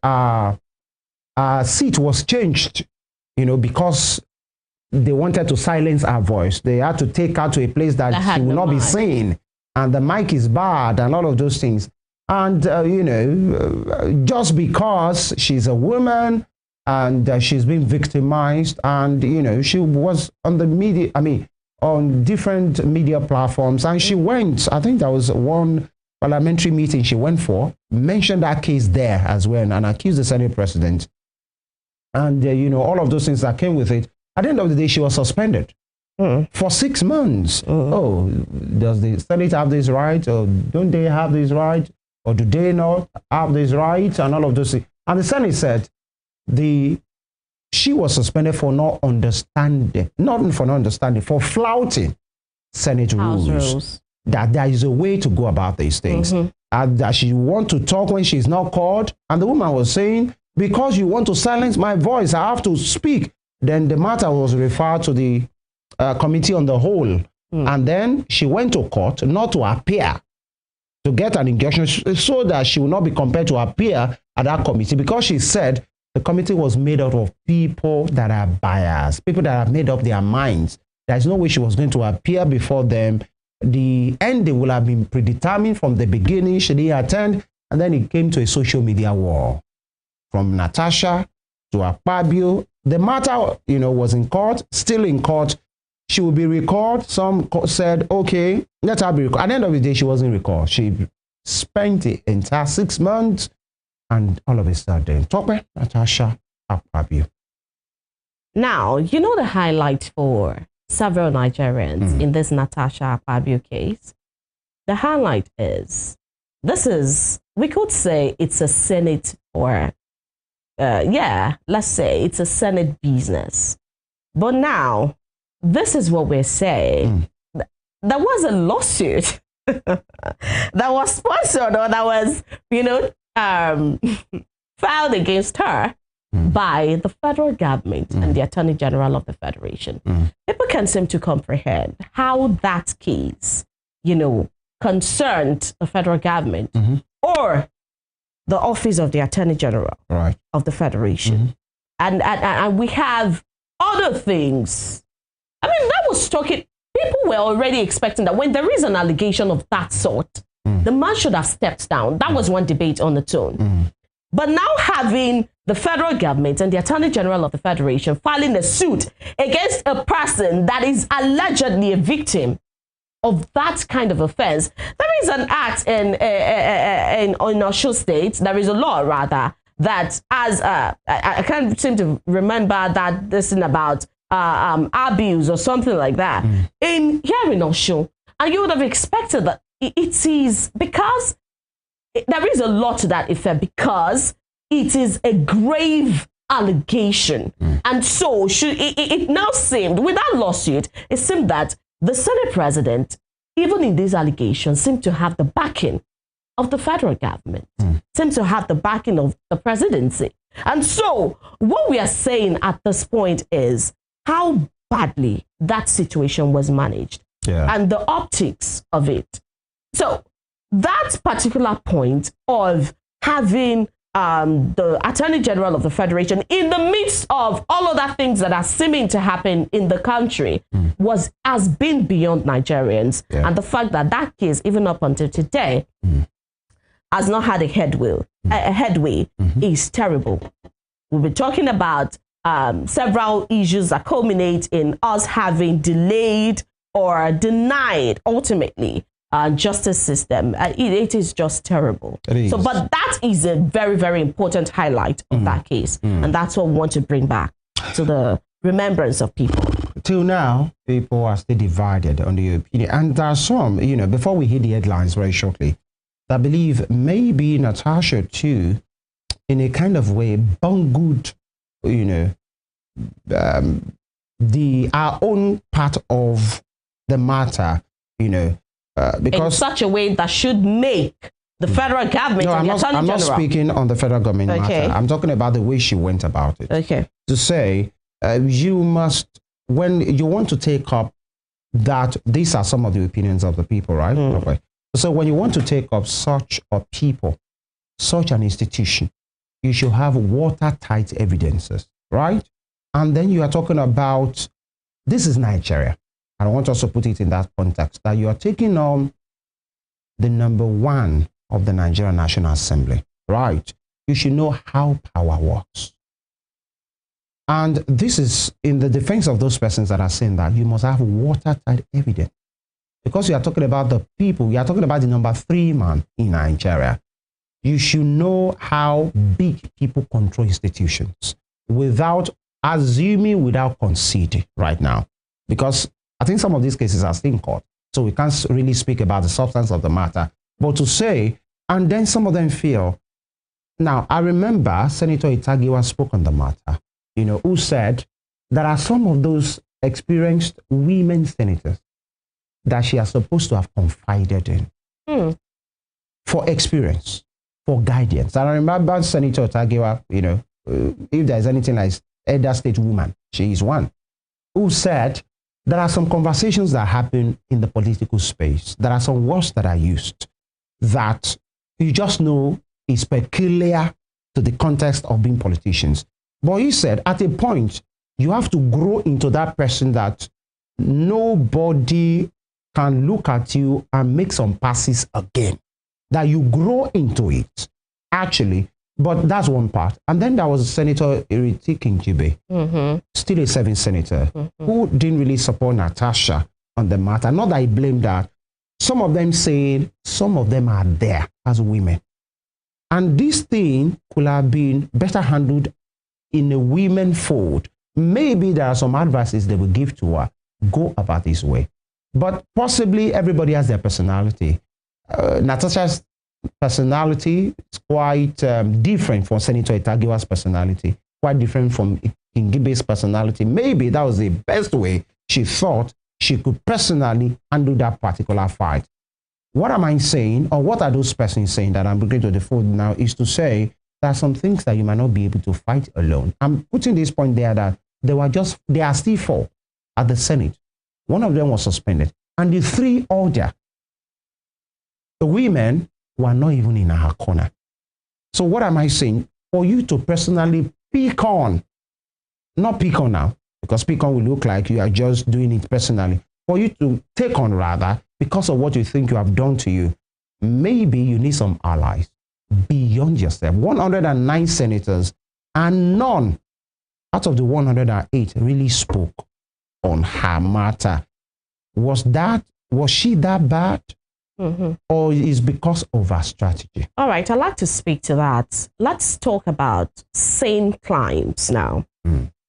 seat was changed, because they wanted to silence her voice. They had to take her to a place that she will not be seen, and the mic is bad and all of those things. And, just because she's a woman and she's been victimized, and, she was on the media, on different media platforms, and she went, I think there was one parliamentary meeting she went for, mentioned that case there as well, and accused the Senate president. And, all of those things that came with it. At the end of the day, she was suspended for 6 months. Oh, does the Senate have this right? Or don't they have this right? Or do they not have this right? And all of those things. And the Senate said she was suspended for not understanding, for flouting Senate rules. That there is a way to go about these things. And that she want to talk when she's not called. And the woman was saying, because you want to silence my voice, I have to speak. Then the matter was referred to the committee on the whole. And then she went to court not to appear, to get an injunction so that she will not be compelled to appear at that committee, because she said the committee was made out of people that are biased, people that have made up their minds. There's no way she was going to appear before them. The ending will have been predetermined from the beginning. She didn't attend, and then it came to a social media war. From Natasha to Akpabio, the matter, was in court, still in court. She will be recalled. Some said, okay, let her be recalled. At the end of the day, she wasn't recalled. She spent the entire 6 months, and all of a sudden, Natasha Akpabio. Now, the highlight for several Nigerians in this Natasha Akpabio case, the highlight is, we could say it's a Senate or yeah, let's say it's a Senate business. But now, this is what we're saying. There was a lawsuit that was sponsored or that was, filed against her by the federal government and the Attorney General of the Federation. People can't seem to comprehend how that case, concerned the federal government or the office of the Attorney General of the Federation. And we have other things. I mean, that was talking, people were already expecting that when there is an allegation of that sort, the man should have stepped down. That was one debate on its own. But now having the federal government and the Attorney General of the Federation filing a suit against a person that is allegedly a victim of that kind of offense, there is an act in Osho State, there is a law rather, that as I can't seem to remember that this is about abuse or something like that in here in Osho, and you would have expected that it is because there is a law to that effect, because it is a grave allegation. And so it now seemed, with that lawsuit, it seemed that the Senate president, even in these allegations, seemed to have the backing of the federal government, seemed to have the backing of the presidency. And so what we are saying at this point is how badly that situation was managed and the optics of it. So that particular point of having the Attorney General of the Federation in the midst of all of that things that are seeming to happen in the country has been beyond Nigerians. And the fact that that case, even up until today, has not had a headway is terrible. We'll be talking about several issues that culminate in us having delayed or denied, ultimately, justice system. It is just terrible. So, but that is a very, very important highlight of that case. And that's what we want to bring back to the remembrance of people. Till now, people are still divided on the opinion. And there are some, before we hit the headlines very shortly, I believe maybe Natasha too, in a kind of way, bungled, our own part of the matter, because in such a way that should make the federal government and the Attorney General. I'm not speaking on the federal government matter. I'm talking about the way she went about it. To say, you must, when you want to take up that, these are some of the opinions of the people, right? Okay. So when you want to take up such a people, such an institution, you should have watertight evidences, right? And then you are talking about, this is Nigeria. I want us to put it in that context, that you are taking on the #1 of the Nigerian National Assembly, right? You should know how power works. And this is in the defense of those persons that are saying that you must have watertight evidence. Because you are talking about the people, you are talking about the #3 man in Nigeria. You should know how big people control institutions without assuming, without conceding right now. Because I think some of these cases are still in court, so we can't really speak about the substance of the matter. But to say, and then some of them feel, now I remember Senator Itagiwa spoke on the matter, who said there are some of those experienced women senators that she is supposed to have confided in for experience, for guidance. And I remember Senator Itagiwa, if there's anything like elder state woman, she is one, who said, there are some conversations that happen in the political space. There are some words that are used that you just know is peculiar to the context of being politicians. But he said, at a point, you have to grow into that person that nobody can look at you and make some passes again. That you grow into it, actually. But that's one part. And then there was Senator Iriti Kingibe, still a serving senator, who didn't really support Natasha on the matter. Not that I blame that. Some of them said some of them are there as women. And this thing could have been better handled in a women fold. Maybe there are some advices they will give to her. Go about this way. But possibly everybody has their personality. Natasha's personality is quite different from Senator Itagiwa's personality, quite different from Kingibe's personality. Maybe that was the best way she thought she could personally handle that particular fight. What am I saying, or what are those persons saying that I'm bringing to the fold now, is to say there are some things that you might not be able to fight alone. I'm putting this point there that there are still 4 at the Senate. One of them was suspended. And the 3 older, the women were not even in her corner. So what am I saying? For you to personally pick on, not pick on now, because pick on will look like you are just doing it personally. For you to take on rather, because of what you think you have done to you, maybe you need some allies beyond yourself. 109 senators and none out of the 108 really spoke on her matter. Was she that bad? Or is because of her strategy? All right, I'd like to speak to that. Let's talk about sane climes now.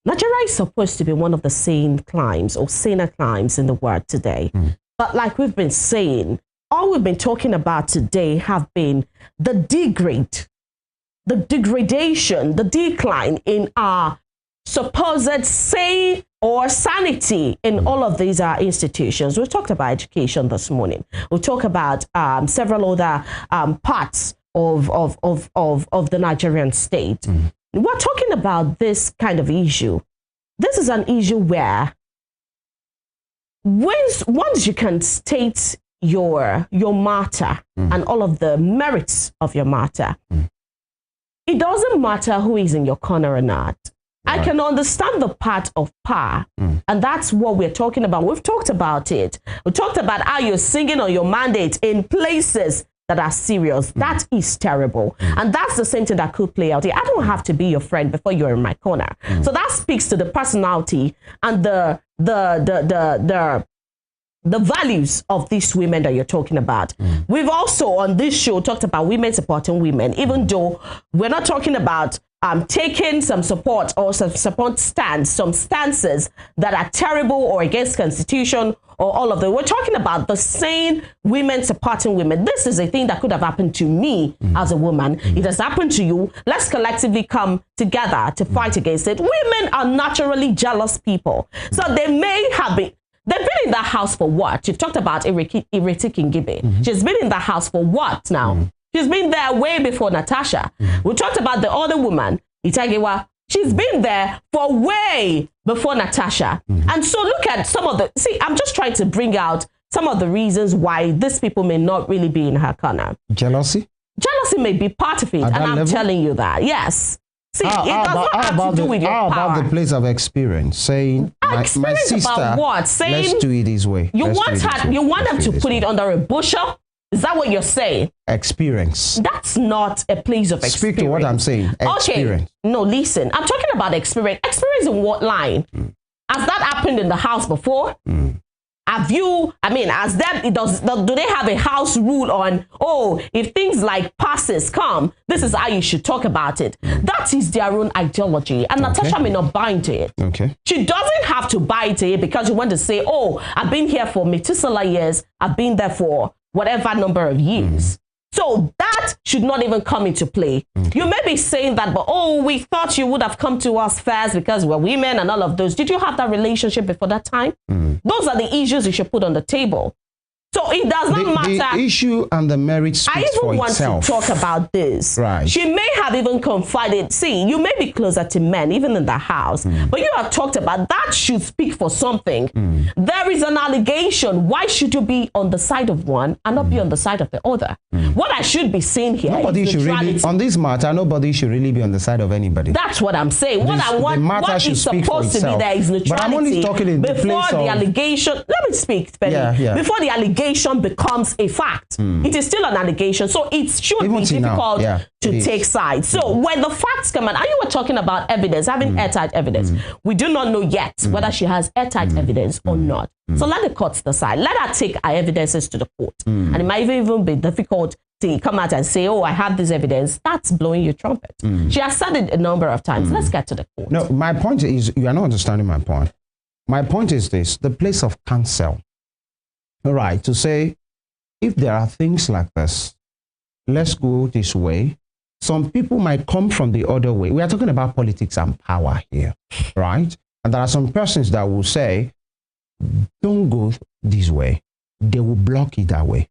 Nigeria is supposed to be one of the sane climes or saner climes in the world today. But like we've been saying, all we've been talking about today have been the degradation, the decline in our supposed sane or sanity in all of these institutions. We've talked about education this morning. We'll talk about several other parts of the Nigerian state. We're talking about this kind of issue. This is an issue where once you can state your matter and all of the merits of your matter, it doesn't matter who is in your corner or not. Right. I can understand the part of power, and that's what we're talking about. We've talked about it. We talked about how you're singing on your mandate in places that are serious. That is terrible. And that's the same thing that could play out here. I don't have to be your friend before you're in my corner. So that speaks to the personality and the values of these women that you're talking about. We've also on this show talked about women supporting women, even though we're not talking about taking some support or some stances that are terrible or against constitution or all of them. We're talking about the sane women supporting women. This is a thing that could have happened to me as a woman. It has happened to you. Let's collectively come together to fight against it. Women are naturally jealous people. So they may have been, they've been in that house for what? You've talked about Ireti Kingibe. She's been in that house for what now? She's been there way before Natasha. We talked about the other woman, Itagiwa. She's been there for way before Natasha. And so look at some of the, see, I'm just trying to bring out some of the reasons why these people may not really be in her corner. Jealousy? Jealousy may be part of it, and I'm telling you that, yes. See, it does not have to do with your power. How about the place of experience? Saying, my sister, about what? Saying, let's do it this way. You want them to put it under a bushel? Is that what you're saying? Experience. That's not a place of experience. Speak to what I'm saying. Experience. Okay. No, listen. I'm talking about experience. Experience in what line? Has that happened in the house before? Have you, I mean, do they have a house rule on, oh, if things like passes come, this is how you should talk about it? That is their own ideology. And Natasha may not buy into it. Okay. She doesn't have to buy into it because you want to say, oh, I've been here for Methuselah years. I've been there for whatever number of years. So that should not even come into play. You may be saying that, but oh, we thought you would have come to us first because we're women and all of those. Did you have that relationship before that time? Those are the issues you should put on the table. So it does not matter. The issue and the merit speaks for itself. I even want to talk about this. Right. She may have even confided. See, you may be closer to men, even in the house. But you have talked about that should speak for something. There is an allegation. Why should you be on the side of one and not be on the side of the other? What I should be saying here is neutrality. On this matter, nobody should really be on the side of anybody. That's what I'm saying. What is supposed to be there is neutrality. But I'm only talking in before the allegation. Let me speak, Benny. Before the allegation becomes a fact. It is still an allegation, so it should be difficult to take sides. So when the facts come out, and you were talking about evidence, having airtight evidence, we do not know yet whether she has airtight evidence or not. So let the courts decide. Let her take her evidences to the court. And it might even be difficult to come out and say, oh, I have this evidence. That's blowing your trumpet. She has said it a number of times. Let's get to the court. No, my point is, you are not understanding my point. My point is this, the place of counsel. All right, to say, if there are things like this, let's go this way. Some people might come from the other way. We are talking about politics and power here, right? And there are some persons that will say, don't go this way. They will block it that way.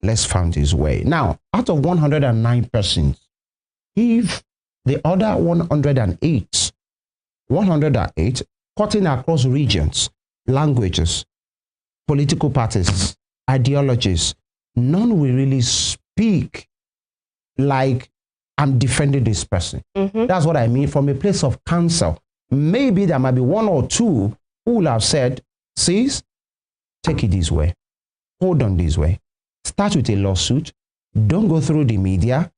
Let's find this way. Now, out of 109 persons, if the other 108 cutting across regions, languages, political parties, ideologies, none will really speak like I'm defending this person. That's what I mean from a place of counsel. Maybe there might be one or two who will have said, sis, take it this way. Hold on this way. Start with a lawsuit. Don't go through the media.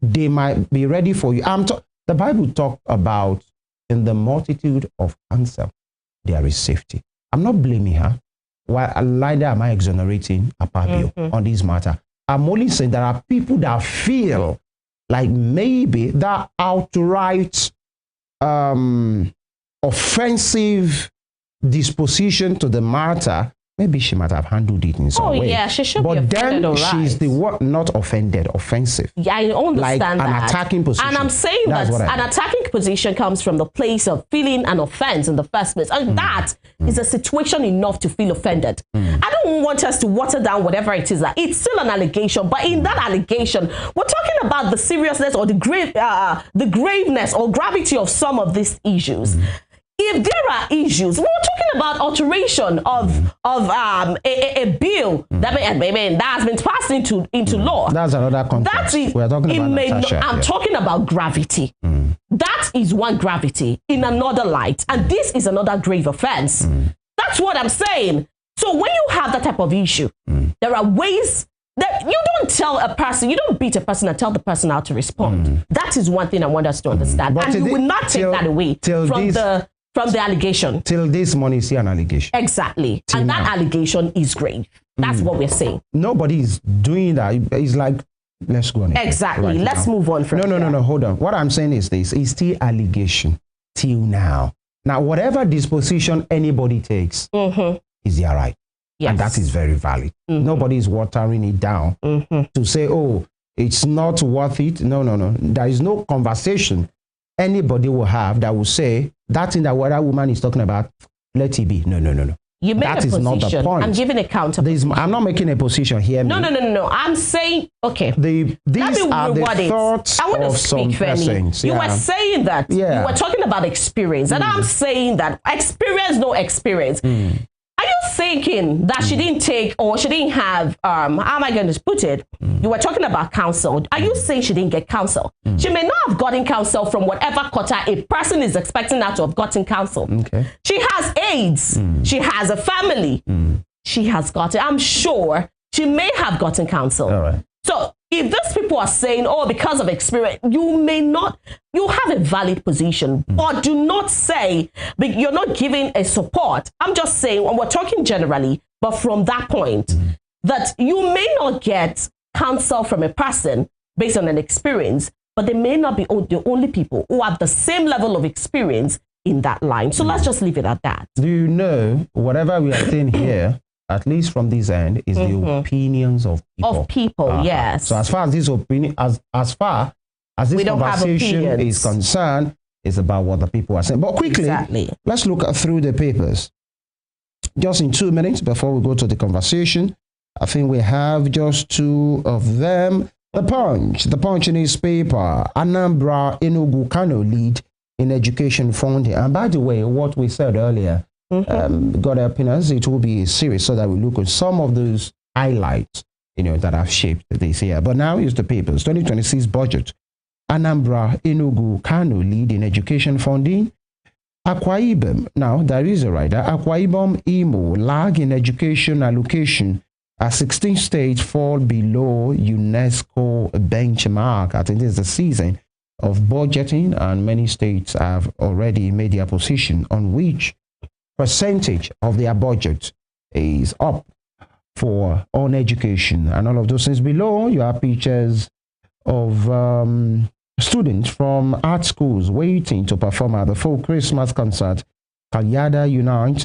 They might be ready for you. The Bible talks about in the multitude of counsel, there is safety. I'm not blaming her. While neither am I exonerating Apabio on this matter. I'm only saying there are people that feel like maybe that outright offensive disposition to the matter, maybe she might have handled it in some way. Oh, yeah, she should but be offended, then she's the one not offended, offensive. Yeah, I understand like that. An attacking position. And I'm saying that an attacking position comes from the place of feeling an offense in the first place. And that is a situation enough to feel offended. I don't want us to water down whatever it is. That it's still an allegation, but in that allegation, we're talking about the seriousness or the graveness or gravity of some of these issues. If there are issues, we're talking about alteration of a bill that has been passed into law. That's another context. We're talking about Natasha, I'm talking about gravity. That is one gravity in another light, and this is another grave offense. That's what I'm saying. So when you have that type of issue, there are ways that you don't tell a person, you don't beat a person and tell the person how to respond. That is one thing I want us to understand, and you will not take that away from the allegation. Till this morning, see an allegation. Exactly. And that allegation is grave. That's what we're saying. Nobody is doing that. It's like, let's go on. Exactly. Right let's move on from No, hold on. What I'm saying is this. It's still allegation till now. Now, whatever disposition anybody takes is their right. Yes. And that is very valid. Nobody is watering it down to say, oh, it's not worth it. No. There is no conversation anybody will have that will say that thing that what woman is talking about, let it be. No. You make that a is position. Not the point. I'm giving a counter. I'm not making a position here. No. I'm saying, okay. These are the thoughts of some persons. You were saying that. You were talking about experience. And I'm saying that experience, no experience. Are you thinking that she didn't take or she didn't have, how am I going to put it? You were talking about counsel. Are you saying she didn't get counsel? She may not have gotten counsel from whatever quarter a person is expecting her to have gotten counsel. Okay. She has AIDS. She has a family. She has gotten, I'm sure she may have gotten counsel. All right. So if these people are saying, oh, because of experience, you have a valid position, but do not say, but you're not giving a support. I'm just saying, and we're talking generally, but from that point, that you may not get counsel from a person based on an experience, but they may not be the only people who have the same level of experience in that line. So let's just leave it at that. Do you know, whatever we are saying here, at least from this end, is the opinions of people. Yes. So as far as this opinion, as far as this conversation is concerned, it's about what the people are saying. But quickly, let's look through the papers. Just in 2 minutes before we go to the conversation, I think we have just two of them. The Punch newspaper, Anambra Enugu Kano lead in education funding. And by the way, what we said earlier, God helping us, it will be a series so that we look at some of those highlights, that have shaped this year. But now is the papers. 2026 budget. Anambra Enugu Kano lead in education funding. Akwa Ibom, now there is a rider. Akwa Ibom Imo lag in education allocation. 16 states fall below UNESCO benchmark. I think this is the season of budgeting, and many states have already made their position on which percentage of their budget is up for on education and all of those things. Below, you have pictures of students from art schools waiting to perform at the full Christmas concert. Kalyada unites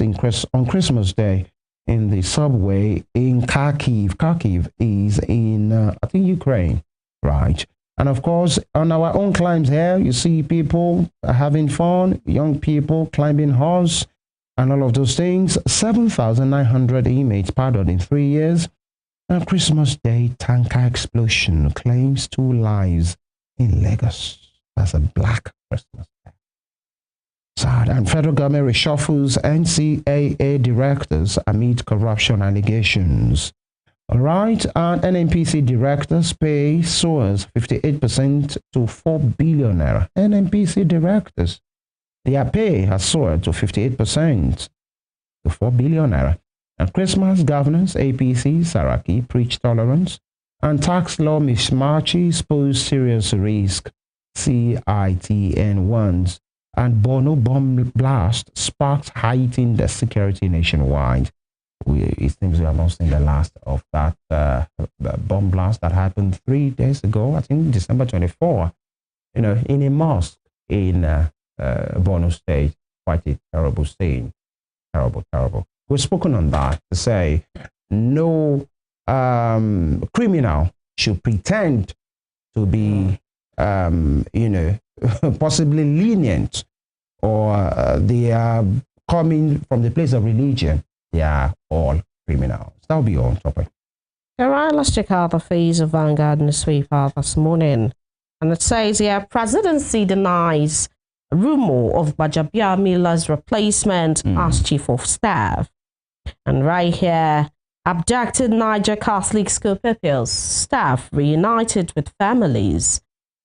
on Christmas Day in the subway in Kharkiv. Kharkiv is in, I think, Ukraine, right? And of course, on our own climbs here, you see people having fun, young people climbing horse, and all of those things. 7,900 inmates pardoned in 3 years. And Christmas Day tanker explosion claims 2 lives in Lagos. That's a black Christmas Day. Sad. And federal government reshuffles NCAA directors amid corruption allegations. All right. And NNPC directors pay soars 58% to 4 billion naira. NNPC directors, their pay has soared to 58% to 4 billion naira. And Christmas governance, APC, Saraki, preach tolerance. And tax law mismatches pose serious risk, CITN ones. And Bono bomb blast sparks heightened security nationwide. It seems we have not seen the last of that bomb blast that happened 3 days ago, I think December 24, in a mosque in Borno State. Quite a terrible scene. Terrible, terrible. We've spoken on that to say no criminal should pretend to be, possibly lenient, or they are coming from the place of religion. They are all criminals. That'll be on topic. All right, let's check out the face of Vanguard newspaper this morning. And it says here, presidency denies rumor of Gbajabiamila's replacement as chief of staff. And right here, abducted Niger Catholic school pupils, staff reunited with families,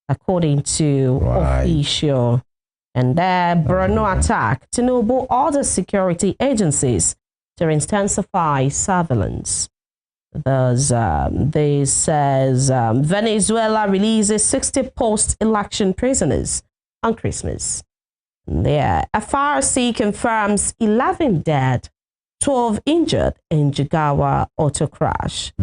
according to official. And there, Borno attack, Tinubu orders security agencies to intensify surveillance. This says Venezuela releases 60 post-election prisoners on Christmas. There, FRC confirms 11 dead, 12 injured in Jigawa auto crash.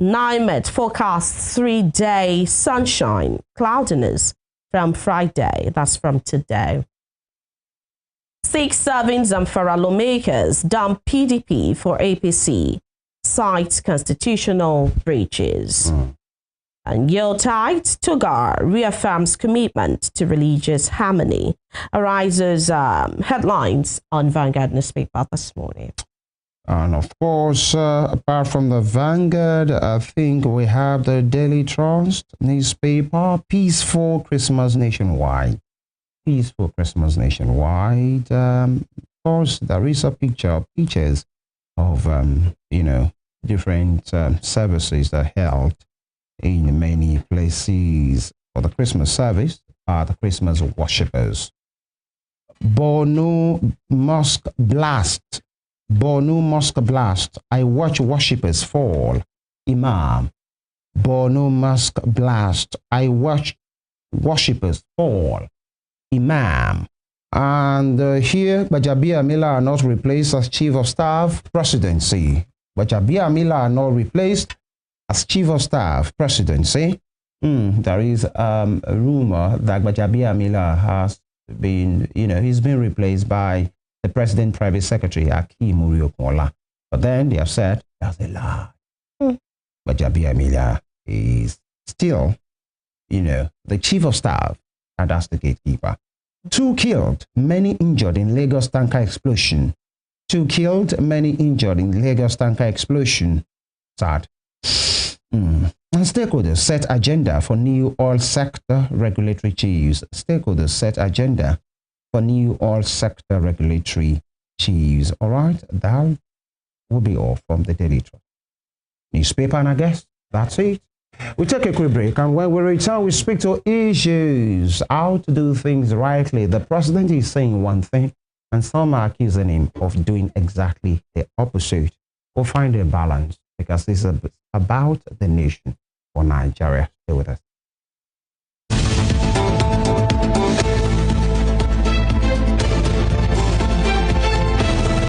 NIMET forecasts 3-day sunshine, cloudiness from Friday. That's from today. 6 serving Zamfara lawmakers dump PDP for APC, cites constitutional breaches. And Yuletide, Togar reaffirms commitment to religious harmony. Arises headlines on Vanguard newspaper this morning. And of course, apart from the Vanguard, I think we have the Daily Trust newspaper, Peaceful Christmas Nationwide. Peaceful Christmas Nationwide. Of course, there is a pictures of, different services that held in many places for the Christmas service are the Christmas worshippers. Borno Mosque Blast. Borno Mosque Blast. I watch worshippers fall. Imam. Borno Mosque Blast. I watch worshippers fall. Imam. And here, Gbajabiamila are not replaced as Chief of Staff Presidency. Gbajabiamila are not replaced as Chief of Staff Presidency. There is a rumor that Gbajabiamila has been, he's been replaced by the President Private Secretary, Akim Uriokola. But then they have said, that's a lie. Gbajabiamila is still, the Chief of Staff, and that's the gatekeeper. 2 killed, many injured in Lagos tanker explosion. 2 killed, many injured in Lagos tanker explosion. Sad. And stakeholders set agenda for new oil sector regulatory chiefs. Stakeholders set agenda for new oil sector regulatory chiefs. All right, that will be all from the Daily Trust newspaper, and I guess that's it. We take a quick break, and when we return, we speak to issues, how to do things rightly. The president is saying one thing, and some are accusing him of doing exactly the opposite. We'll find a balance, because this is about the nation for Nigeria. Stay with us.